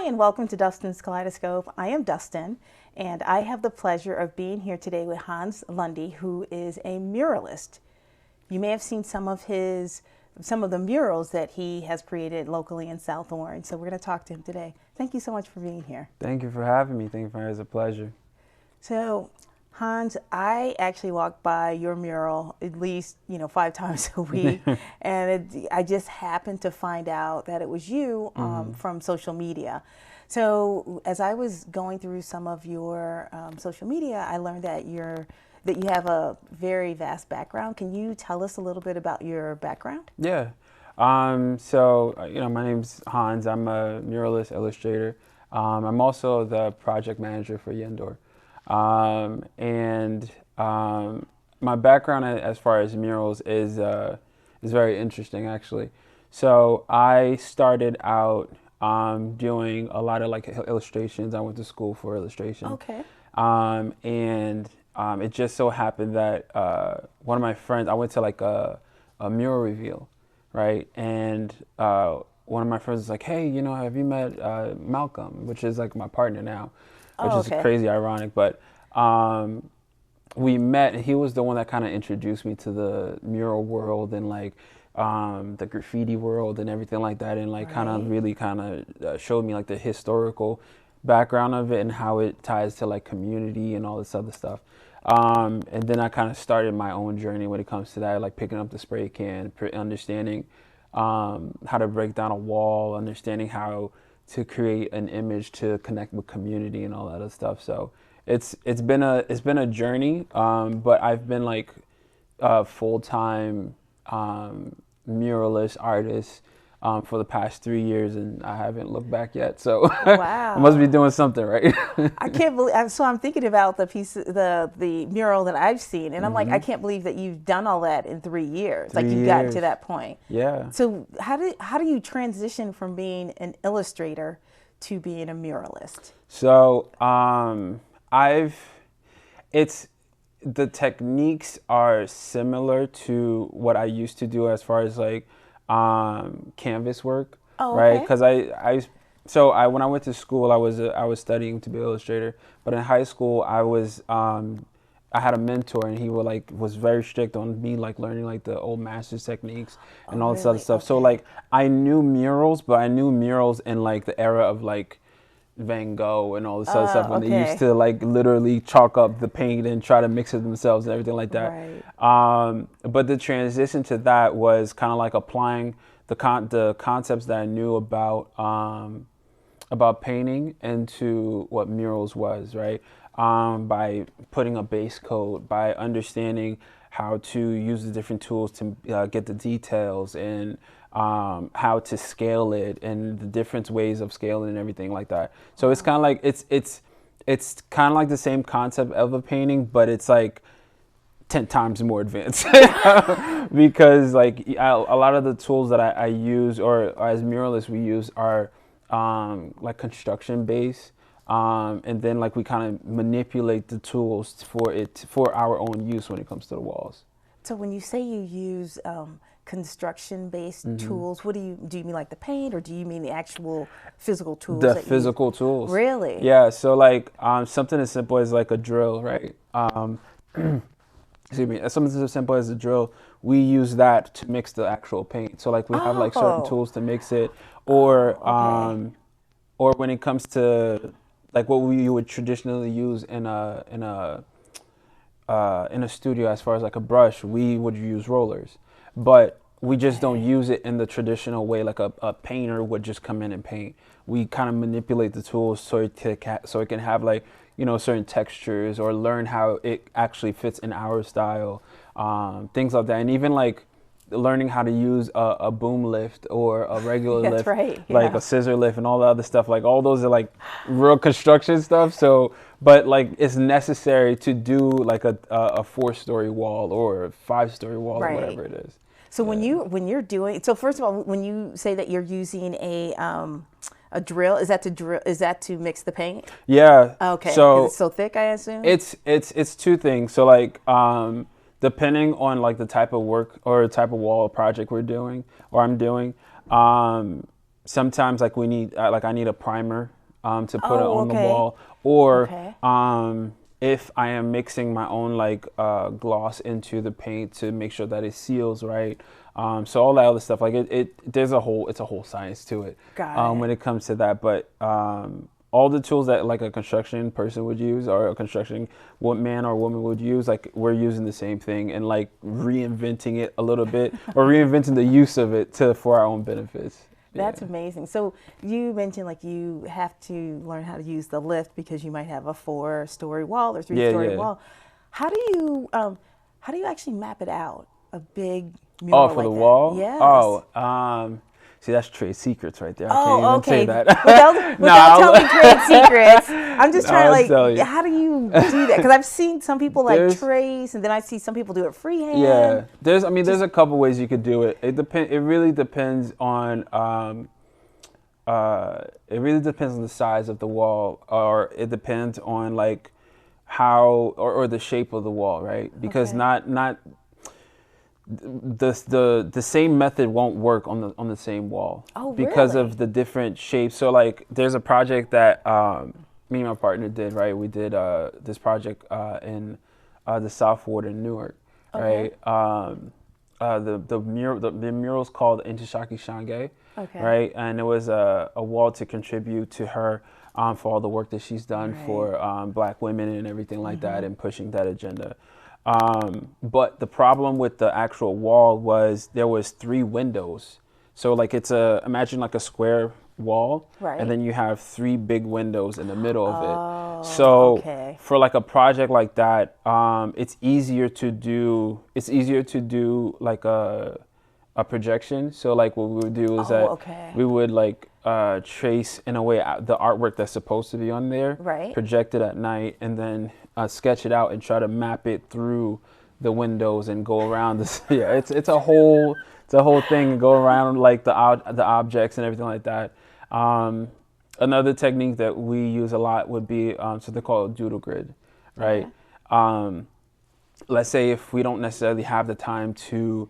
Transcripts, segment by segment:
and welcome to Dustin's Kaleidoscope. I am Dustin, and I have the pleasure of being here today with Hans Lundy, who is a muralist. You may have seen some of the murals that he has created locally in South Orange. So we're going to talk to him today. Thank you so much for being here. Thank you for having me. Thank you for having me. It's a pleasure. So, Hans, I actually walk by your mural at least 5 times a week, and I just happened to find out that it was you from social media. So, as I was going through some of your social media, I learned that you have a very vast background. Can you tell us a little bit about your background? Yeah. My name's Hans. I'm a muralist illustrator. I'm also the project manager for Yendor. My background as far as murals is very interesting, actually. So I started out doing a lot of like illustrations. I went to school for illustration. Okay. It just so happened that one of my friends, I went to like a mural reveal, right? And one of my friends was like, "Hey, have you met Malcolm?" Which is like my partner now, which is crazy ironic. But we met, and he was the one that kind of introduced me to the mural world and like the graffiti world and everything like that, and like kind of showed me like the historical background of it and how it ties to like community and all this other stuff. And then I kind of started my own journey when it comes to that, like picking up the spray can, understanding how to break down a wall, understanding how to create an image to connect with community and all that other stuff. So it's been a journey, but I've been like a full-time muralist artist for the past 3 years, and I haven't looked back yet. So wow. I must be doing something right. I can't believe. So I'm thinking about the mural that I've seen, and I'm like, I can't believe that you've done all that in 3 years. Like you've gotten to that point. Yeah. So how do you transition from being an illustrator to being a muralist? So the techniques are similar to what I used to do as far as like canvas work, right? Because when I went to school, I was studying to be an illustrator, but in high school I had a mentor, and he was very strict on me like learning like the old masters techniques and all this other stuff. So like I knew murals, but I knew murals in like the era of like Van Gogh and all this other stuff when they used to like literally chalk up the paint and try to mix it themselves and everything like that. Right. But the transition to that was kind of like applying the concepts that I knew about painting into what murals was, right? By putting a base coat, by understanding how to use the different tools to get the details, and how to scale it, and the different ways of scaling and everything like that. So it's kind of like it's kind of like the same concept of a painting, but it's like 10 times more advanced because like a lot of the tools that I use, or as muralists we use, are like construction based. And then like we kind of manipulate the tools for our own use when it comes to the walls. So when you say you use construction-based tools, what do you mean, like the paint, or do you mean the actual physical tools? The physical tools. Really? Yeah. So like something as simple as like a drill, right? Excuse me. Something as simple as a drill, we use that to mix the actual paint. So like we have like certain tools to mix it, or when it comes to like what you would traditionally use in a studio, as far as like a brush, we would use rollers, but we just don't use it in the traditional way like a painter would just come in and paint. We kind of manipulate the tools so it can have like certain textures, or learn how it actually fits in our style, things like that. And even like learning how to use a boom lift or a regular lift, like a scissor lift and all the other stuff. Like all those are like real construction stuff. So, but like it's necessary to do like a 4-story wall or a 5-story wall or whatever it is. So when you're doing, so first of all, when you say that you're using a drill, is that to mix the paint? Yeah. Okay. So 'cause it's so thick, I assume. It's two things. So like depending on like the type of work or the type of wall project we're doing or I'm doing, sometimes like we need I need a primer to put it Oh, on the okay. wall, or Okay. if I am mixing my own like gloss into the paint to make sure that it seals right. So all that other stuff, like it's a whole science to it Got it. when it comes to that. But all the tools that like a construction person would use, or a construction man or woman would use, like we're using the same thing and like reinventing it a little bit, or reinventing the use of it for our own benefits. That's Yeah. amazing. So you mentioned like you have to learn how to use the lift because you might have a 4-story wall or Yeah, 3-story yeah. wall. How do you actually map it out? A big Oh, mural for the like that? wall? Yes. Oh, see, that's trade secrets right there. I can't Oh, even say okay. that. No, Without telling trade secrets, I'm just no, trying to I'll tell like, you. how do you do that? Because I've seen some people like There's, trace, and then I see some people do it freehand. yeah, there's a couple ways you could do it. It really depends on, it really depends on the size of the wall, or it depends on like how, or the shape of the wall, right? Because Okay. not the same method won't work on the same wall Oh, because really? of the different shapes. So like there's a project that me and my partner did, right? We did this project in the South Ward in Newark, Okay. right? The mural's called Intishaki Shange, Okay. right? And it was a wall to contribute to her for all the work that she's done Right. for Black women and everything like that, and pushing that agenda. But the problem with the actual wall was there was 3 windows. So like imagine like a square wall, and Right. then you have 3 big windows in the middle of it. Oh, So okay. for like a project like that, it's easier to do like a projection. So like what we would do is Oh, that okay. we would like trace in a way the artwork that's supposed to be on there, Right. project it at night, and then sketch it out and try to map it through the windows and go around this. Yeah, it's a whole thing, and go around like the objects and everything like that. Um, Another technique that we use a lot would be so they call it doodle grid, right? Okay. Um, let's say if we don't necessarily have the time to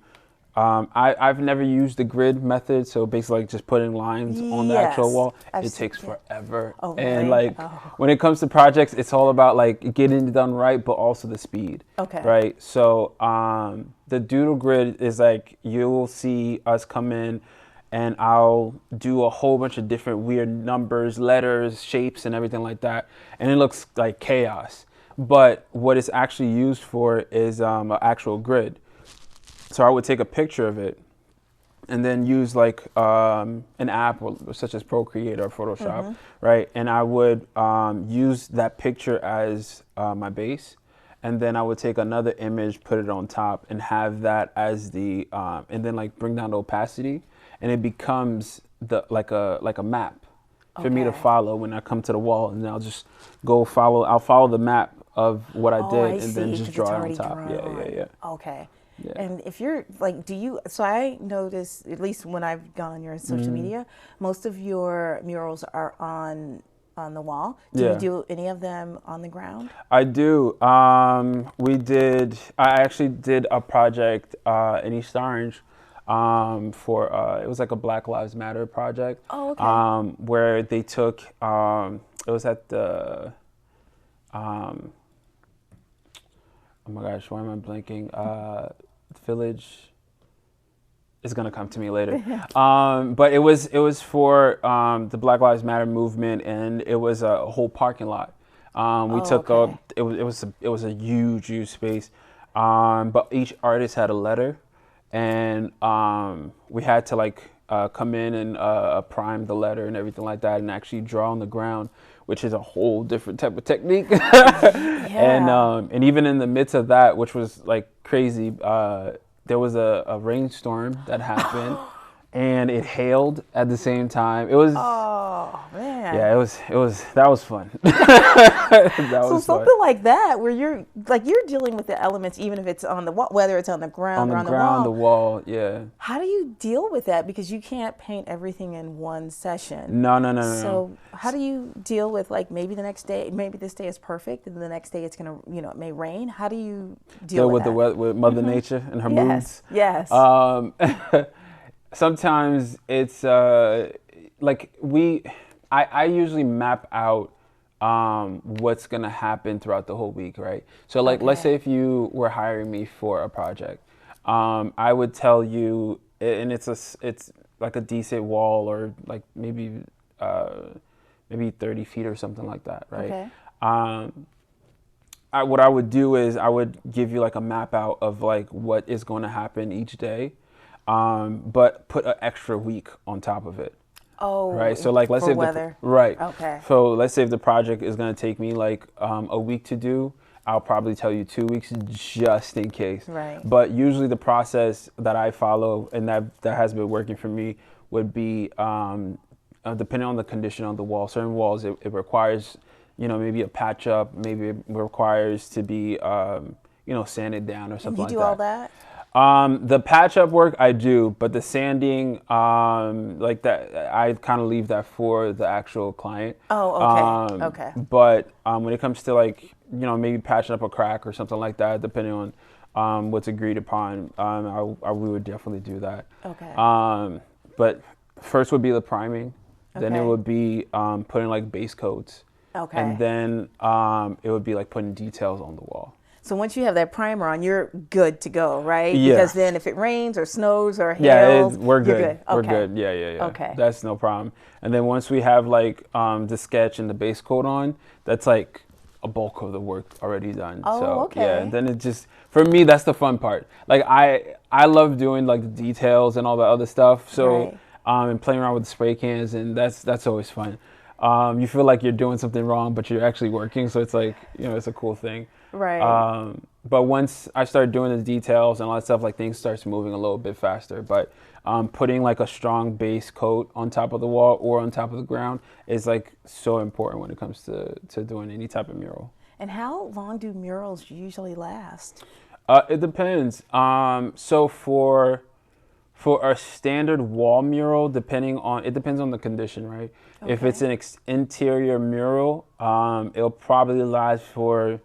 I've never used the grid method, so basically like just putting lines on the actual Yes. wall. I've It seen, takes yeah. forever. Oh, And really? like Oh, when it comes to projects, it's all about like getting it done right, but also the speed. okay. Right? So the doodle grid is like you'll see us come in and I'll do a whole bunch of different weird numbers, letters, shapes, and everything like that. And it looks like chaos. But what it's actually used for is an actual grid. So I would take a picture of it and then use like an app such as Procreate or Photoshop, right? And I would use that picture as my base, and then I would take another image, put it on top, and have that as the, and then like bring down the opacity, and it becomes like a map for me to Okay. follow when I come to the wall, and I'll just go follow. I'll follow the map of what I Oh, I did, and then see, just because it's draw it on already top. Yeah, yeah, drawn. yeah, Okay. yeah. And if you're like, so I notice, at least when I've gone on your social media, most of your murals are on the wall. Do you Yeah. do any of them on the ground? I do. I actually did a project in East Orange for, it was like a Black Lives Matter project, Oh, okay. where they took, it was at the, um, oh my gosh, why am I blanking? Village. It's gonna come to me later. But it was for the Black Lives Matter movement, and it was a whole parking lot. We Oh, took up okay. it was a huge space, but each artist had a letter, and we had to like come in and prime the letter and everything like that, and actually draw on the ground, which is a whole different type of technique. Yeah. And even in the midst of that, which was like crazy, there was a rainstorm that happened, and it hailed at the same time. It was, Oh, man. yeah, that was fun. That So was fun. something like that, where you're dealing with the elements, even if it's on the wall, whether it's on the On ground or the on the ground, the wall. wall, yeah. How do you deal with that? Because you can't paint everything in one session. No, no, no, no, no. So how do you deal with like maybe the next day, maybe this day is perfect, and the next day it's gonna, it may rain. How do you deal Deal with with that? with Mother Nature and her Yes, moods. yes. Um, Sometimes it's like I usually map out what's gonna happen throughout the whole week, right? So like, let's say if you were hiring me for a project, I would tell you, and it's like a decent wall, or like maybe 30 feet or something like that, right? Okay. What I would do is I would give you like a map out of like what is going to happen each day, but put an extra week on top of it. Oh, Right. So like, let's for say weather. right. Okay. So let's say if the project is going to take me like a week to do, I'll probably tell you 2 weeks just in case. Right. But usually the process that I follow and that has been working for me would be depending on the condition of the wall. Certain walls it requires, maybe a patch up. Maybe it requires to be sanded down or something like that. You do all that? The patch up work I do, but the sanding, like that, I kind of leave that for the actual client. Oh, okay. Okay. But when it comes to like, maybe patching up a crack or something like that, depending on what's agreed upon, we would definitely do that. Okay. But first would be the priming, then it Okay. would be putting like base coats, Okay. and then it would be like putting details on the wall. So once you have that primer on, you're good to go, right? Yeah. Because then if it rains or snows or Yeah, hails, we're good. you're good. We're Okay. good. Yeah. Okay. That's no problem. And then once we have like the sketch and the base coat on, that's like a bulk of the work already done. Oh, so okay. yeah, and then it just, for me, that's the fun part. Like I love doing like the details and all that other stuff. So Right. And playing around with the spray cans, and that's always fun. You feel like you're doing something wrong, but you're actually working. So it's like, it's a cool thing. Right. But once I start doing the details and all that stuff, like things starts moving a little bit faster. But putting like a strong base coat on top of the wall or on top of the ground is like so important when it comes to doing any type of mural. And how long do murals usually last? It depends. So for a standard wall mural, it depends on the condition, right? Okay. If it's an interior mural, it'll probably last for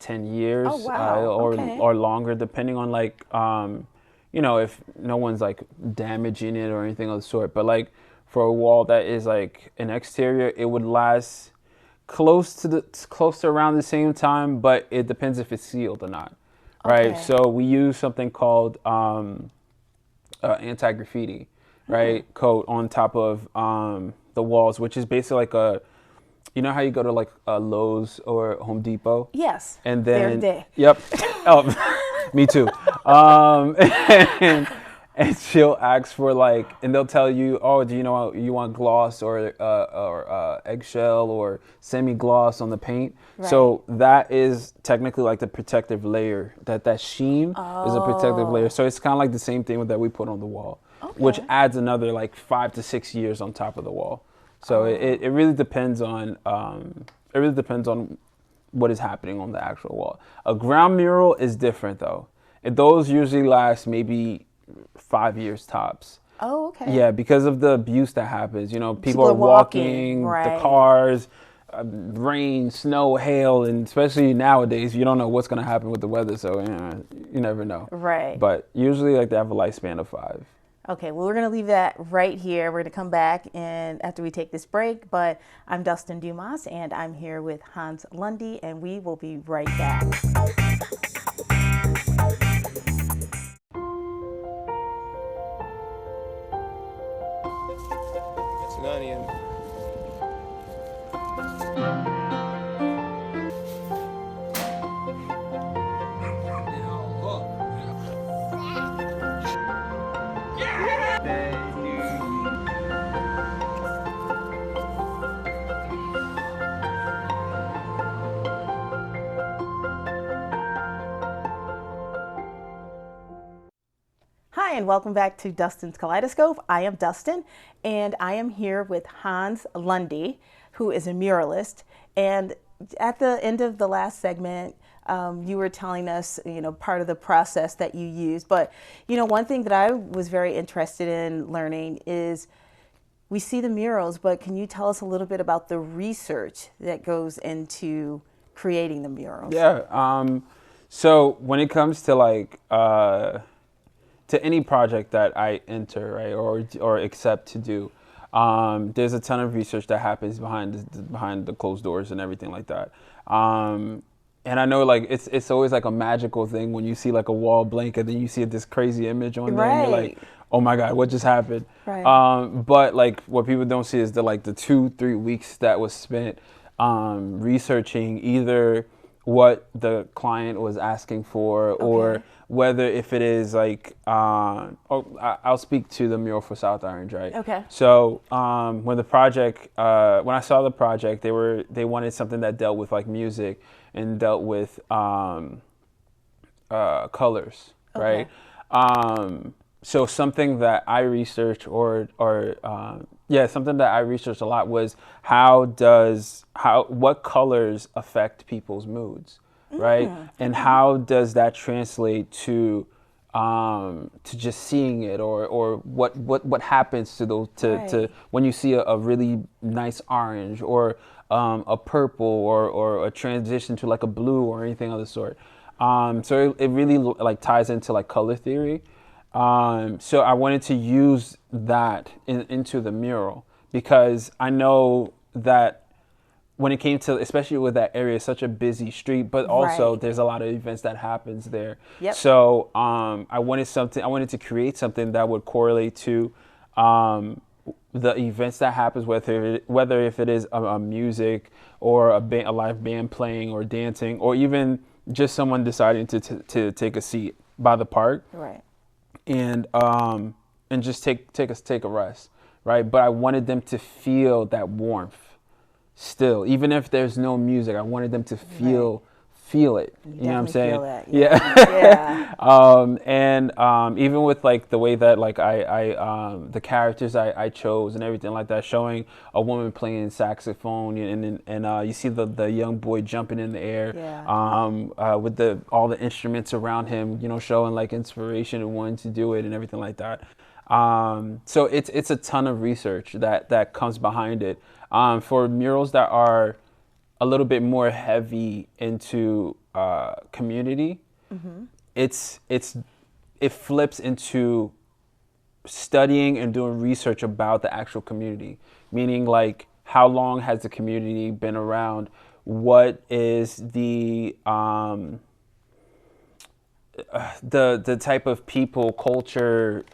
10 years. Oh, wow. Okay. Or longer, depending on like, if no one's like damaging it or anything of the sort. But like for a wall that is like an exterior, it would last close to around the same time, but it depends if it's sealed or not. Right. Okay. So we use something called anti-graffiti, right, coat on top of the walls, which is basically like how you go to like Lowe's or Home Depot? Yes. And then, there. yep. Oh, me too. And she'll ask for like, and they'll tell you, oh, do you know you want gloss or eggshell or semi-gloss on the paint? Right. So that is technically like the protective layer. That sheen is a protective layer. So it's kind of like the same thing that we put on the wall, which adds another like 5 to 6 years on top of the wall. So it really depends on what is happening on the actual wall. A ground mural is different though. Those usually last maybe 5 years tops. Oh, okay. Yeah, because of the abuse that happens. People are walking, right. the cars, rain, snow, hail, and especially nowadays, you don't know what's going to happen with the weather, so you never know. Right. But usually, like, they have a lifespan of 5. Okay, well, we're going to leave that right here. We're going to come back and after we take this break, but I'm Dustin Dumas, and I'm here with Hans Lundy, and we will be right back. Hi, and welcome back to Dustin's Kaleidoscope. I am Dustin, and I am here with Hans Lundy, who is a muralist. And at the end of the last segment, you were telling us, part of the process that you use. But, one thing that I was very interested in learning is we see the murals, but can you tell us a little bit about the research that goes into creating the murals? Yeah. So when it comes to like to any project that I enter, right, or accept to do, There's a ton of research that happens behind the closed doors and everything like that. And I know like it's always like a magical thing when you see like a wall blank and then you see this crazy image on there and you're like, oh my God, what just happened? Right. But like what people don't see is the 2-3 weeks that was spent researching either what the client was asking for or whether if it is like I'll speak to the mural for South Orange, right? Okay. So when I saw the project, they wanted something that dealt with like music and dealt with colors, right? So something that I researched something that I researched a lot was what colors affect people's moods, right? And how does that translate to just seeing it or what happens to those to when you see a really nice orange or a purple or a transition to like a blue or anything of the sort. So it really like ties into like color theory. So I wanted to use that into the mural because I know that when it came to, especially with that area, such a busy street, but also there's a lot of events that happens there. Yep. So I wanted to create something that would correlate to the events that happens, whether if it is a music or a live band playing or dancing, or even just someone deciding to take a seat by the park. Right. And just take a rest, right? But I wanted them to feel that warmth still, even if there's no music. I wanted them to feel it. You know what I'm saying? Feel that, And even with like the way that like I the characters I chose and everything like that, showing a woman playing saxophone and you see the young boy jumping in the air, with all the instruments around him, you know, showing like inspiration and wanting to do it and everything like that. So it's a ton of research that comes behind it. For murals that are a little bit more heavy into community, it flips into studying and doing research about the actual community, meaning like how long has the community been around, what is the type of people, culture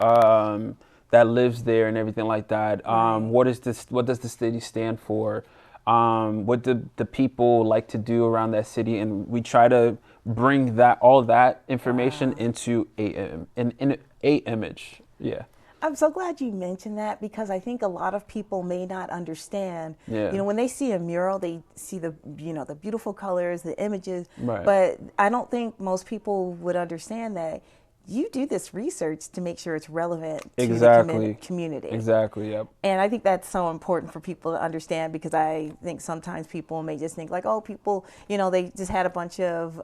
that lives there and everything like that. What does the city stand for? What do the people like to do around that city? And we try to bring all that information into an image. Yeah. I'm so glad you mentioned that because I think a lot of people may not understand. Yeah. You know, when they see a mural, they see the beautiful colors, the images, Right. but I don't think most people would understand that you do this research to make sure it's relevant to the community. Exactly. Yep. And I think that's so important for people to understand because I think sometimes people may just think like, oh, people, they just had a bunch of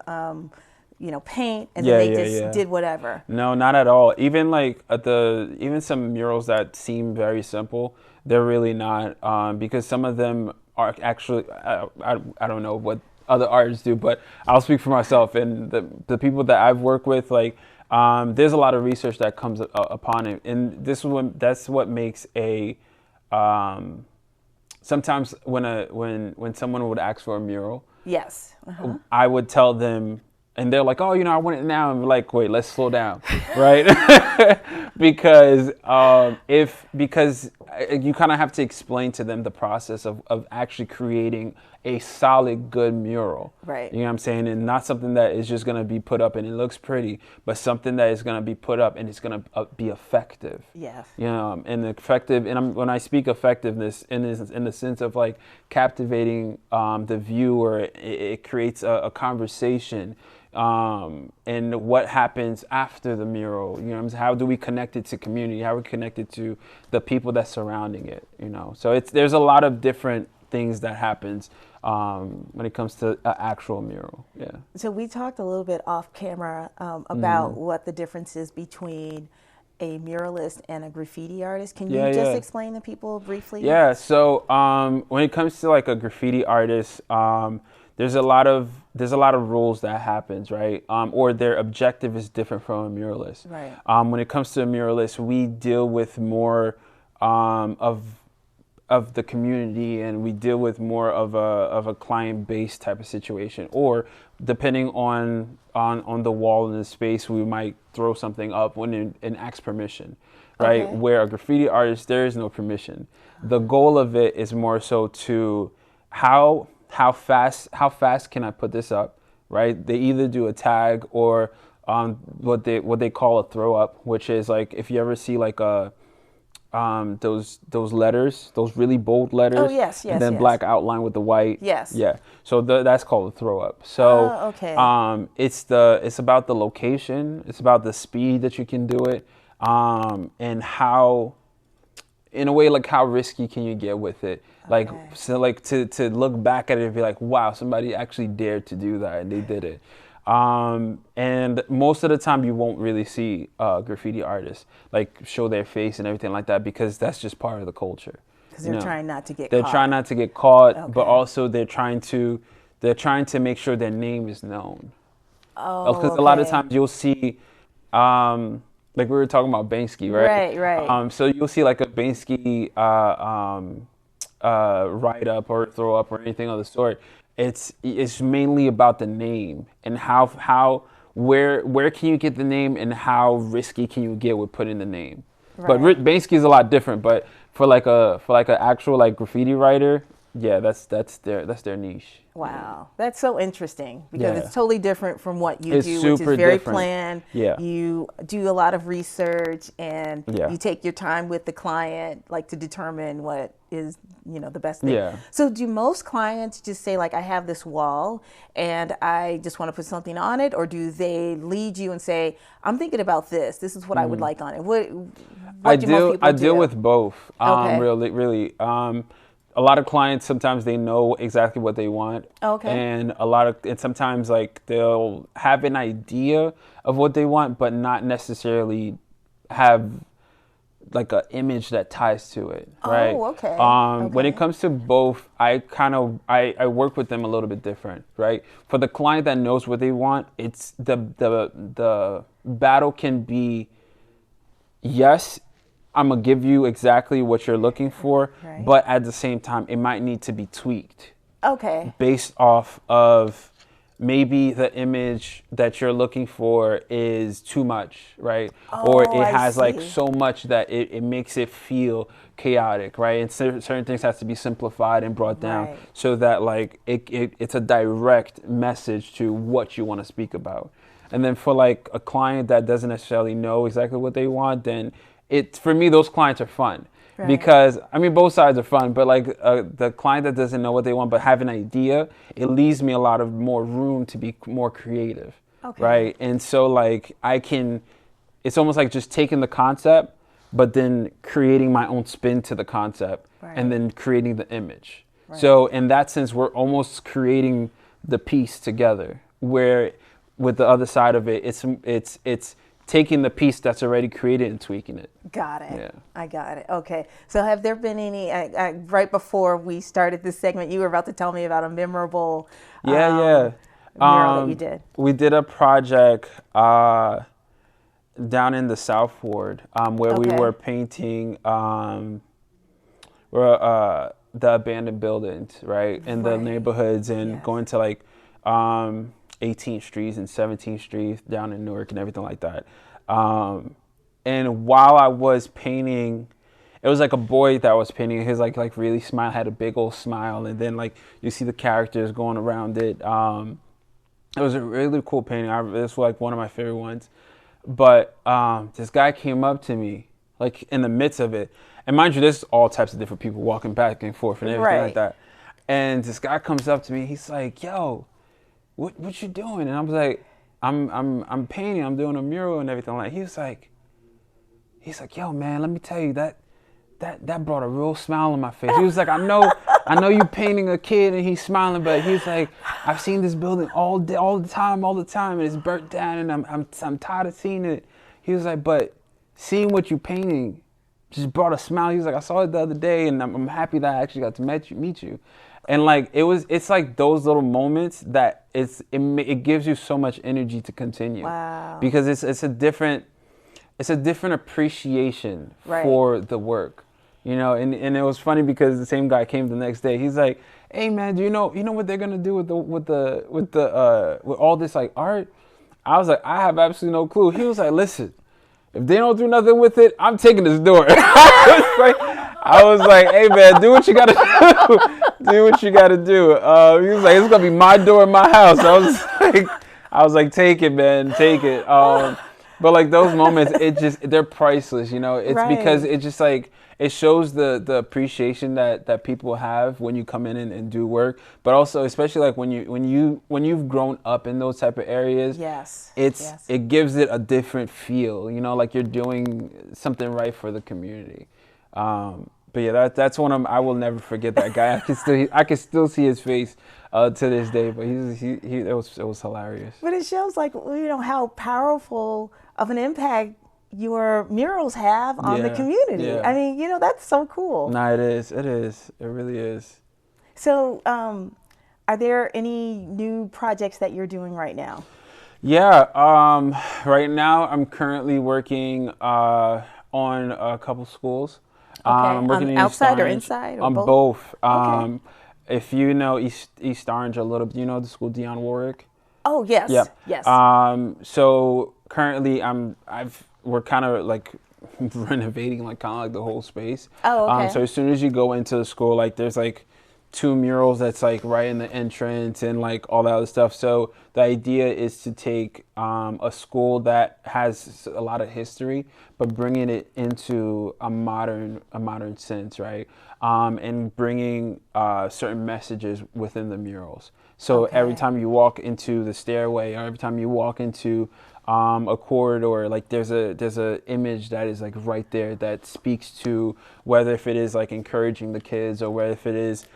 paint and then they just did whatever. No, not at all. Even like even some murals that seem very simple, they're really not, because some of them are actually, I don't know what other artists do, but I'll speak for myself and the people that I've worked with, like, there's a lot of research that comes upon it, and that's what makes sometimes when someone would ask for a mural, yes, I would tell them, and they're like, oh, I want it now, and we're like, wait, let's slow down, right? because you kind of have to explain to them the process of actually creating a solid, good mural. Right. You know what I'm saying? And not something that is just going to be put up and it looks pretty, but something that is going to be put up and it's going to be effective. Yes. And effective. And when I speak effectiveness in the sense of like captivating the viewer, it creates a conversation. And what happens after the mural, how do we connect it to community? How are we connected to the people that's surrounding it, So there's a lot of different things that happens when it comes to an actual mural. Yeah. So we talked a little bit off camera about what the difference is between a muralist and a graffiti artist. Can you just explain to people briefly? Yeah. So when it comes to like a graffiti artist, there's a lot of rules that happens, right? Or their objective is different from a muralist. Right. When it comes to a muralist, we deal with more of of the community, and we deal with more of a client-based type of situation. Or depending on the wall in the space, we might throw something up and ask permission, right? Okay. Where a graffiti artist, there is no permission. The goal of it is more so to how fast can I put this up, right? They either do a tag or what they call a throw up, which is like if you ever see like those letters, those really bold letters. Oh, yes, and then yes. black outline with the white. Yes. Yeah. So that's called a throw up. So okay. it's about the location, it's about the speed that you can do it, and how, in a way, like how risky can you get with it? Like, so like to look back at it and be like, wow, somebody actually dared to do that and they did it. And most of the time you won't really see graffiti artists like show their face and everything like that, because that's just part of the culture. Because they're trying not to get caught. They're trying not to get caught, but also they're trying to make sure their name is known. Oh, because a lot of times you'll see, like we were talking about Banksy, right? Right. So you'll see like a Banksy write up or throw up or anything of the sort. It's mainly about the name and where can you get the name and how risky can you get with putting the name. Right. But Banksy is a lot different. But for like a actual like graffiti writer, yeah, that's their niche. Wow, that's so interesting, because it's totally different from what you do, which is very different. planned. Yeah. You do a lot of research, and Yeah. you take your time with the client, like to determine what is, the best thing. Yeah. So do most clients just say like, I have this wall and I just want to put something on it, or do they lead you and say, I'm thinking about this. This is what I would like on it. What do most people do? I deal with both. Okay. Really. A lot of clients, sometimes they know exactly what they want. Okay. And sometimes like they'll have an idea of what they want, but not necessarily have like an image that ties to it, right? Oh, okay. When it comes to both, I work with them a little bit different, right? For the client that knows what they want, it's the battle can be, yes, I'm gonna give you exactly what you're looking for, Right. but at the same time, it might need to be tweaked Okay. based off of maybe the image that you're looking for is too much, right? Or it I has like see. so much that it makes it feel chaotic, right? And certain things have to be simplified and brought down Right. so that like it's a direct message to what you want to speak about. And then for like a client that doesn't necessarily know exactly what they want, then for me, those clients are fun. Right. Because, I mean, both sides are fun, but like the client that doesn't know what they want but have an idea, it leaves me a lot of more room to be more creative, Okay. right? And so like it's almost like just taking the concept, but then creating my own spin to the concept, Right. and then creating the image. Right. So in that sense, we're almost creating the piece together, where with the other side of it, it's taking the piece that's already created and tweaking it. Got it. Yeah. I got it. Okay. So have there been any, right before we started this segment, you were about to tell me about a memorable mural that you did. We did a project down in the South Ward where we Okay. were painting the abandoned buildings, right? In the Right. neighborhoods, and Yes. going to like 18th Street and 17th Street down in Newark and everything like that. And while I was painting, it was like a boy that was painting. His like really smile, had a big old smile, and then like you see the characters going around it. It was a really cool painting. This was like one of my favorite ones. But this guy came up to me like in the midst of it, and mind you, there's all types of different people walking back and forth and everything Right. like that. And this guy comes up to me. He's like, "Yo, what you doing?" And I was like, I'm painting. I'm doing a mural and everything. Like he's like, "Yo, man, let me tell you that brought a real smile on my face." He was like, I know you painting a kid and he's smiling, but he's like, "I've seen this building all the time, and it's burnt down, and I'm tired of seeing it." He was like, "But seeing what you painting just brought a smile." He was like, "I saw it the other day, and I'm happy that I actually got to meet you." And like it's like those little moments that it gives you so much energy to continue. Wow. Because it's a different appreciation Right. for the work. you know. And it was funny because the same guy came the next day. He's like, "Hey man, do you know what they're gonna do with with all this like art?" I was like, "I have absolutely no clue." He was like, "Listen, if they don't do nothing with it, I'm taking this door." I was like, "Hey man, do what you gotta do. Do what you gotta do." He was like, "It's gonna be my door in my house." I was like, "Take it, man, take it." But like those moments, they're priceless, you know. It's because Right. it just like it shows the appreciation that people have when you come in and do work, but also especially like when you've grown up in those type of areas, Yes. Yes. it gives it a different feel, you know, like you're doing something right for the community. But yeah, that's one of them. I will never forget that guy. I can still see his face to this day. But it was hilarious. But it shows like how powerful of an impact your murals have on the Yeah, community. yeah. I mean, that's so cool. No, it is. It is. It really is. So, are there any new projects that you're doing right now? Yeah. Right now, I'm currently working on a couple schools. Okay, I'm working in East outside or Orange. inside or On both? both. Okay. If you know East Orange a little, you know the school Dionne Warwick. Oh yes, Yep. yes. So currently we're kind of like renovating like kind of like the whole space. Oh, okay. So as soon as you go into the school, like there's like two murals that's like right in the entrance and like all that other stuff. So the idea is to take a school that has a lot of history, but bringing it into a modern sense, right? And bringing certain messages within the murals. So every Okay. time you walk into the stairway, or every time you walk into a corridor, like there's a image that is like right there that speaks to whether if it is like encouraging the kids or whether if it is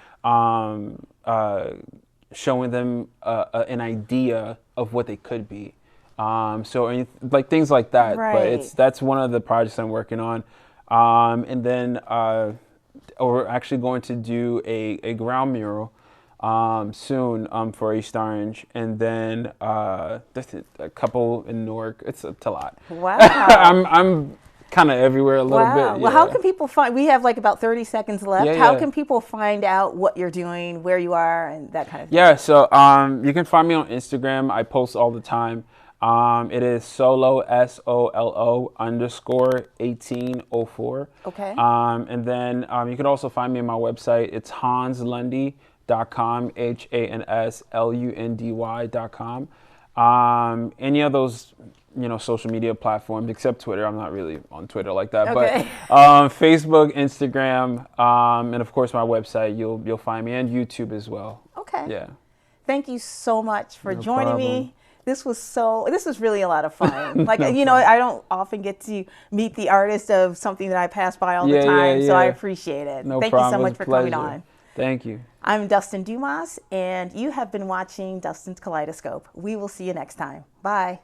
showing them an idea of what they could be. Like things like that. But Right. that's one of the projects I'm working on. And then we're actually going to do a ground mural soon for East Orange, and then there's a couple in Newark. It's a lot. Wow. I'm kind of everywhere a little Wow. bit. Well, how Yeah. can people find? We have like about 30 seconds left. Yeah, How yeah. can people find out what you're doing, where you are, and that kind of thing? Yeah, so you can find me on Instagram. I post all the time. It is solo SOLO _ 1804. Okay. And then you can also find me on my website. It's hanslundy.com, HANSLUNDY.com. Any of those social media platforms except Twitter. I'm not really on Twitter like that, Okay. but Facebook, Instagram, and of course my website. You'll find me, and YouTube as well. Okay. Yeah. Thank you so much for No joining problem. me. This was really a lot of fun. Like, No I don't often get to meet the artist of something that I pass by all the Yeah, time, yeah, so I yeah. appreciate it. No Thank problem. you so It was much a for coming pleasure. on. Thank you. I'm Dustin Dumas, and you have been watching Dustin's Kaleidoscope. We will see you next time. Bye.